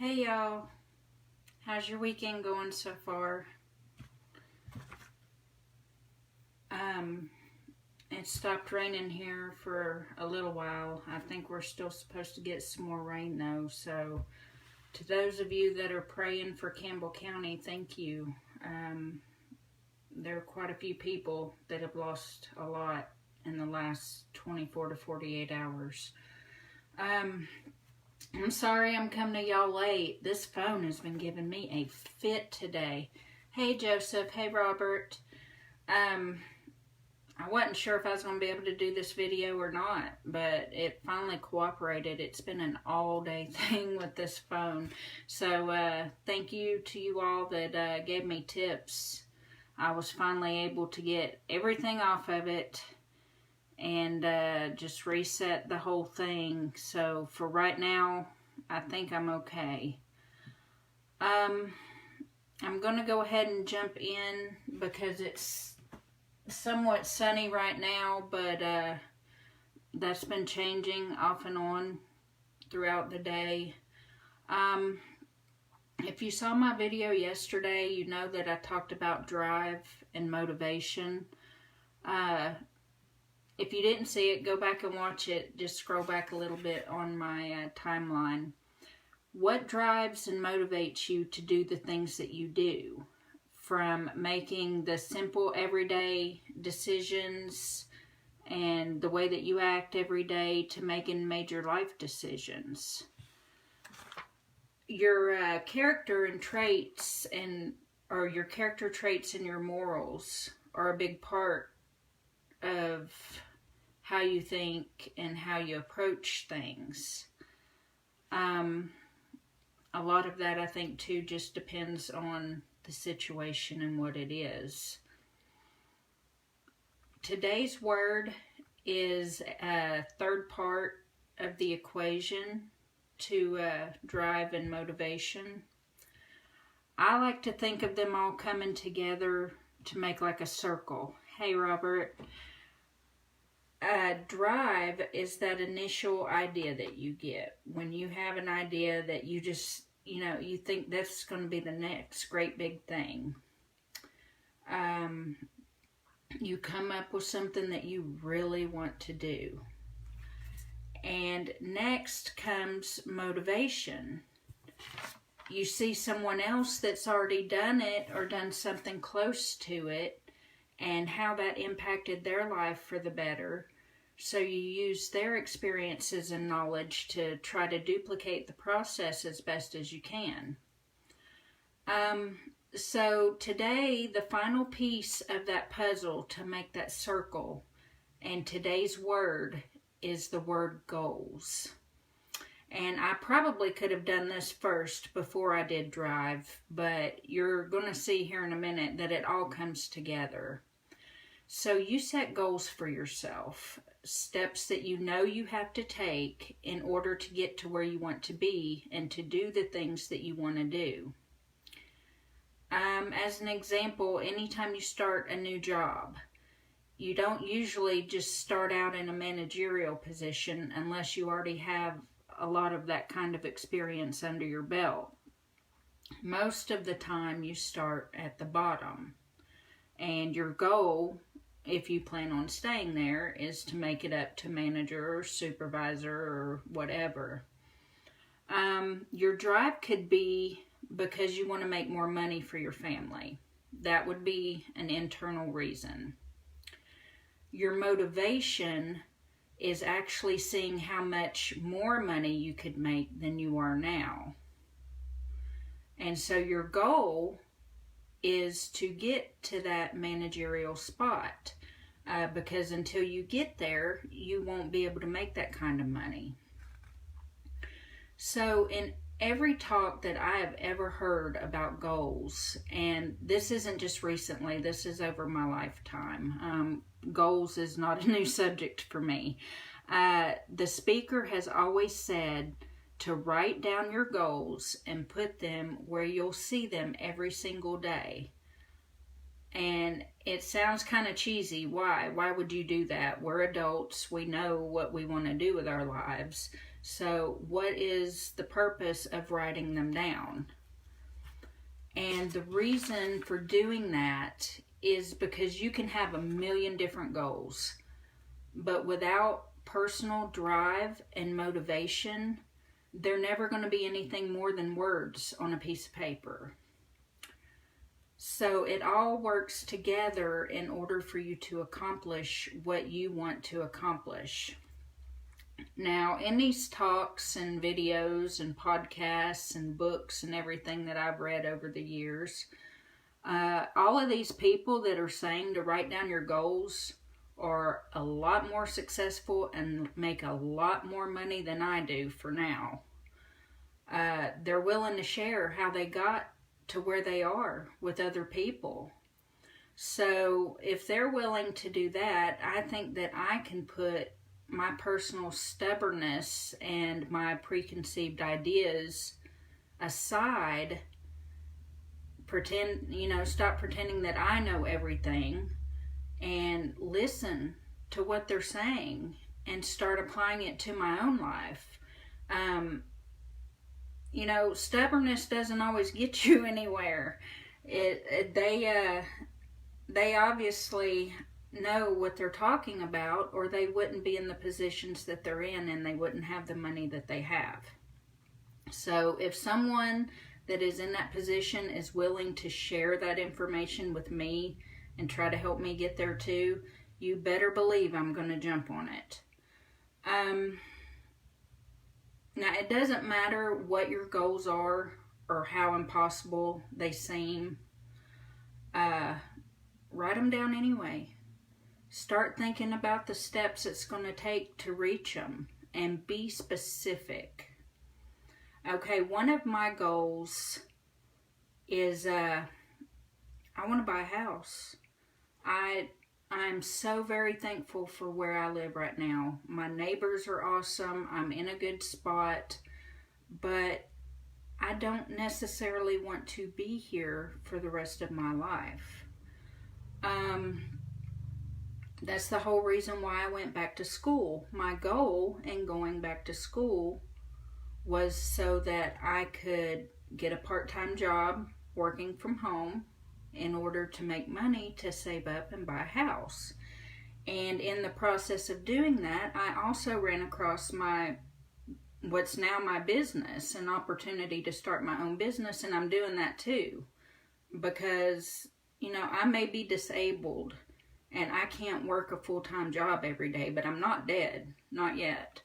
Hey y'all, how's your weekend going so far? It stopped raining here for a little while. I think we're still supposed to get some more rain though, so to those of you that are praying for Campbell County, thank you. There are quite a few people that have lost a lot in the last 24 to 48 hours. I'm sorry I'm coming to y'all late. This phone has been giving me a fit today. Hey Joseph, hey Robert. I wasn't sure if I was going to be able to do this video or not, but it finally cooperated. It's been an all-day thing with this phone. So thank you to you all that gave me tips. I was finally able to get everything off of it and just reset the whole thing. So for right now, I think I'm okay. I'm going to go ahead and jump in because it's somewhat sunny right now, but that's been changing off and on throughout the day. If you saw my video yesterday, you know that I talked about drive and motivation. If you didn't see it, go back and watch it. Just scroll back a little bit on my timeline. What drives and motivates you to do the things that you do? From making the simple everyday decisions and the way that you act every day to making major life decisions. Your character and traits or your character traits and your morals are a big part of how you think and how you approach things. A lot of that, I think, too, just depends on the situation and what it is. Today's word is a third part of the equation to drive and motivation. I like to think of them all coming together to make like a circle. Hey, Robert. Drive is that initial idea that you get when you have an idea that you just, you think that's going to be the next great big thing. You come up with something that you really want to do. And next comes motivation. You see someone else that's already done it or done something close to it and how that impacted their life for the better. So you use their experiences and knowledge to try to duplicate the process as best as you can. So today, the final piece of that puzzle to make that circle, and today's word is the word goals. And I probably could have done this first before I did drive, but you're going to see here in a minute that it all comes together. So you set goals for yourself, steps that you know you have to take in order to get to where you want to be and to do the things that you want to do. As an example, anytime you start a new job, you don't usually just start out in a managerial position unless you already have a lot of that kind of experience under your belt. Most of the time you start at the bottom, and your goal, if you plan on staying there, is to make it up to manager or supervisor or whatever. Your drive could be because you want to make more money for your family. That would be an internal reason. Your motivation is actually seeing how much more money you could make than you are now. And so your goal is to get to that managerial spot, because until you get there, you won't be able to make that kind of money. So in every talk that I have ever heard about goals, and this isn't just recently, this is over my lifetime. Goals is not a new subject for me. The speaker has always said to write down your goals and put them where you'll see them every single day. And it sounds kind of cheesy. Why? Why would you do that? We're adults. We know what we want to do with our lives. So what is the purpose of writing them down? And the reason for doing that is because you can have a million different goals, but without personal drive and motivation, they're never going to be anything more than words on a piece of paper. So it all works together in order for you to accomplish what you want to accomplish. Now, in these talks and videos and podcasts and books and everything that I've read over the years, all of these people that are saying to write down your goals are a lot more successful and make a lot more money than I do for now. They're willing to share how they got to where they are with other people. So if they're willing to do that, I think that I can put my personal stubbornness and my preconceived ideas aside, stop pretending that I know everything and listen to what they're saying and start applying it to my own life. Stubbornness doesn't always get you anywhere. They obviously know what they're talking about, or they wouldn't be in the positions that they're in, and they wouldn't have the money that they have. So if someone that is in that position is willing to share that information with me and try to help me get there too, you better believe I'm going to jump on it. Now, it doesn't matter what your goals are or how impossible they seem. Write them down anyway. Start thinking about the steps it's going to take to reach them, and be specific. Okay, one of my goals is I want to buy a house. I'm so very thankful for where I live right now. My neighbors are awesome. I'm in a good spot, but I don't necessarily want to be here for the rest of my life. That's the whole reason why I went back to school. My goal in going back to school was so that I could get a part-time job working from home in order to make money to save up and buy a house. And in the process of doing that, I also ran across what's now my business, an opportunity to start my own business, and I'm doing that too. Because, I may be disabled and I can't work a full-time job every day, but I'm not dead, not yet.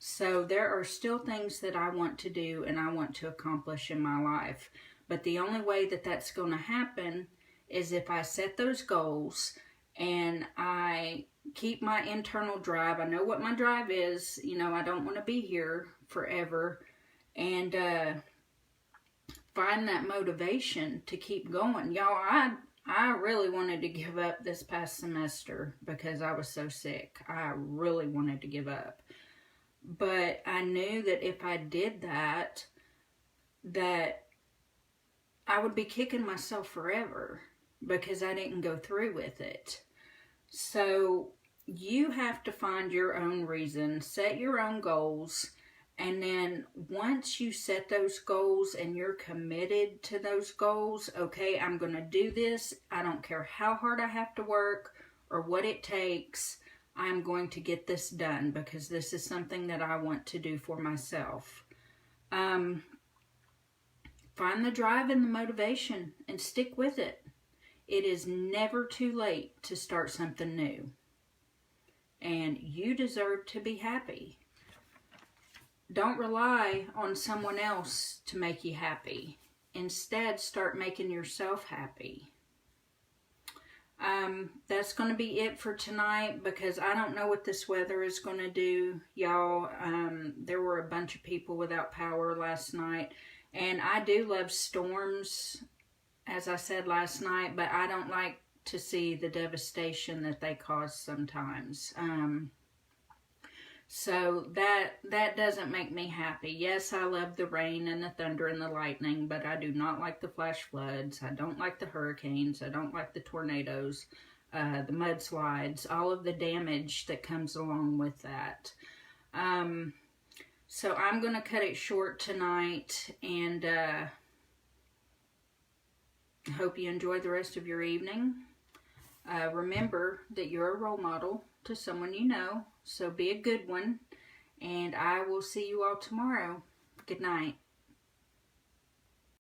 So there are still things that I want to do and I want to accomplish in my life. But the only way that that's going to happen is if I set those goals and I keep my internal drive. I know what my drive is. I don't want to be here forever. And find that motivation to keep going. Y'all, I really wanted to give up this past semester because I was so sick. I really wanted to give up. But I knew that if I did that I would be kicking myself forever because I didn't go through with it. So you have to find your own reason, set your own goals, and then once you set those goals and you're committed to those goals, okay, I'm going to do this. I don't care how hard I have to work or what it takes. I'm going to get this done because this is something that I want to do for myself. Find the drive and the motivation and stick with it. It is never too late to start something new. And you deserve to be happy. Don't rely on someone else to make you happy. Instead, start making yourself happy. That's going to be it for tonight because I don't know what this weather is going to do. Y'all, there were a bunch of people without power last night. And I do love storms, as I said last night, but I don't like to see the devastation that they cause sometimes. So that doesn't make me happy. Yes, I love the rain and the thunder and the lightning, but I do not like the flash floods. I don't like the hurricanes. I don't like the tornadoes, the mudslides, all of the damage that comes along with that. So I'm going to cut it short tonight, and hope you enjoy the rest of your evening. Remember that you're a role model to someone you know, so be a good one, and I will see you all tomorrow. Good night.